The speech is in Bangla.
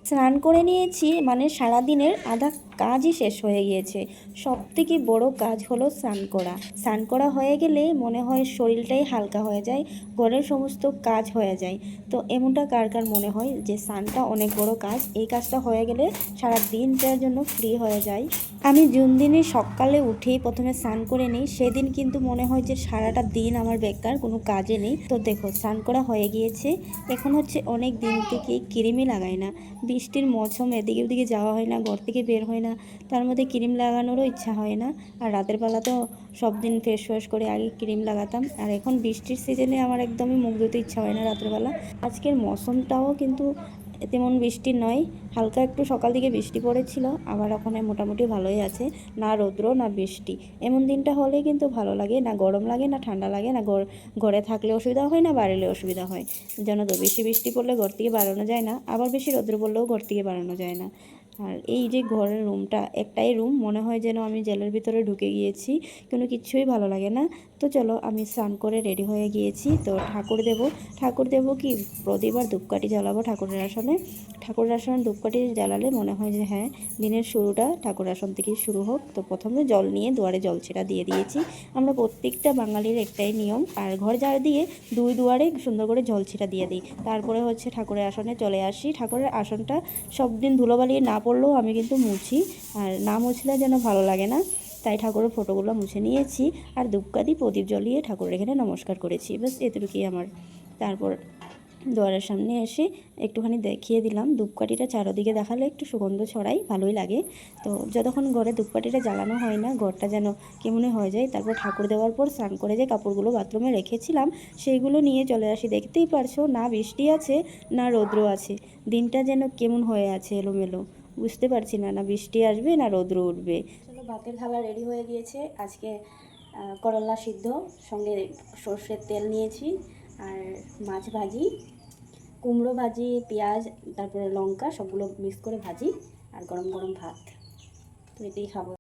স্নান করে নিয়েছি, মানে সারাদিনের আধা কাজই শেষ হয়ে গিয়েছে। সবথেকে বড় কাজ হলো স্নান করা। স্নান করা হয়ে গেলে মনে হয় শরীরটাই হালকা হয়ে যায়, ঘরের সমস্ত কাজ হয়ে যায়। তো এমনটা কার কার মনে হয় যে স্নানটা অনেক বড় কাজ, এই কাজটা হয়ে গেলে সারা দিনটার জন্য ফ্রি হয়ে যায়। আমি জুন দিনে সকালে উঠেই প্রথমে স্নান করে নিই, সেদিন কিন্তু মনে হয় যে সারাটা দিন আমার বেকার, কোনো কাজে নেই। তো দেখো স্নান করা হয়ে গিয়েছে। এখন হচ্ছে অনেক দিন থেকে ক্রিমই লাগাই না, বৃষ্টির মৌসুম, এদিকে ওদিকে যাওয়া হয় না, ঘর থেকে বের হয় না, তার মধ্যে ক্রিম লাগানোরও ইচ্ছা হয় না। আর রাতের বেলা তো সব দিন ফেস ওয়াশ করে আগে ক্রিম লাগাতাম, আর এখন বৃষ্টির সিজনে আমার একদমই মুখ ধুতে ইচ্ছা হয় না রাতের বেলা। আজকের মৌসুমটাও কিন্তু তেমন বৃষ্টি নয়, হালকা একটু সকাল দিকে বৃষ্টি পড়েছিল, আবার ওখানে মোটামুটি ভালোই আছে, না রৌদ্র না বৃষ্টি। এমন দিনটা হলেই কিন্তু ভালো লাগে, না গরম লাগে না ঠান্ডা লাগে, না ঘরে থাকলে অসুবিধা হয় না বাইরে অসুবিধা হয়। যেন তো বেশি বৃষ্টি পড়লে ঘর থেকে বাড়ানো যায় না, আবার বেশি রৌদ্র পড়লেও ঘর থেকে বাড়ানো যায় না। আর এই যে ঘরের রুমটা, একটাই রুম, মনে হয় যেন আমি জেলের ভিতরে ঢুকে গিয়েছি, কোনো কিছুই ভালো লাগে না। তো চলো আমি স্নান করে রেডি হয়ে গিয়েছি। তো ঠাকুর দেব কি প্রদীপ আর ধূপকাঠি জ্বালাবো ঠাকুরের আসনে। ঠাকুরের আসনে ধূপকাঠি জ্বালালে মনে হয় যে হ্যাঁ, দিনের শুরুটা ঠাকুর আসন থেকেই শুরু হোক। তো প্রথমে জল নিয়ে দুয়ারে জল ছিটা দিয়ে দিয়েছি। আমরা প্রত্যেকটা বাঙালির একটাই নিয়ম, আর ঘর ঝাড় দিয়ে দুই দুয়ারে সুন্দর করে জল ছিটা দিয়ে দিই। তারপরে হচ্ছে ঠাকুরের আসনে চলে আসি। ঠাকুরের আসনটা সব দিন ধুলোবালি না পড়লেও আমি কিন্তু মুছি, আর না মুছলে যেন ভালো লাগে না, তাই ঠাকুরের ফটোগুলো মুছে নিয়েছি। আর ধূপকাঠি প্রদীপ জ্বলিয়ে ঠাকুরের এখানে নমস্কার করেছি, ব্যাস এতটুকুই আমার। তারপর দুয়ারের সামনে এসে একটুখানি দেখিয়ে দিলাম, ধূপকাঠিটা চারোদিকে দেখালে একটু সুগন্ধ ছড়াই, ভালোই লাগে। তো যতক্ষণ ঘরে ধূপকাঠিটা জ্বালানো হয় না, ঘরটা যেন কেমনই হয়ে যায়। তারপর ঠাকুর দেওয়ার পর স্নান করে যে কাপড়গুলো বাথরুমে রেখেছিলাম সেইগুলো নিয়ে চলে আসি। দেখতেই পারছো, না বৃষ্টি আছে না রৌদ্র আছে, দিনটা যেন কেমন হয়ে আছে, এলোমেলো, বুঝতে পারছি না, না বৃষ্টি আসবে না রৌদ্র উঠবে। চলো, ভাতের থালা রেডি হয়ে গিয়েছে। আজকে করলা সিদ্ধ, সঙ্গে সর্ষের তেল নিয়েছি, আর মাছ ভাজি, কুমড়ো ভাজি, পেঁয়াজ, তারপরে লঙ্কা, সবগুলো মিক্স করে ভাজি, আর গরম গরম ভাত। তো এটাই খাবো।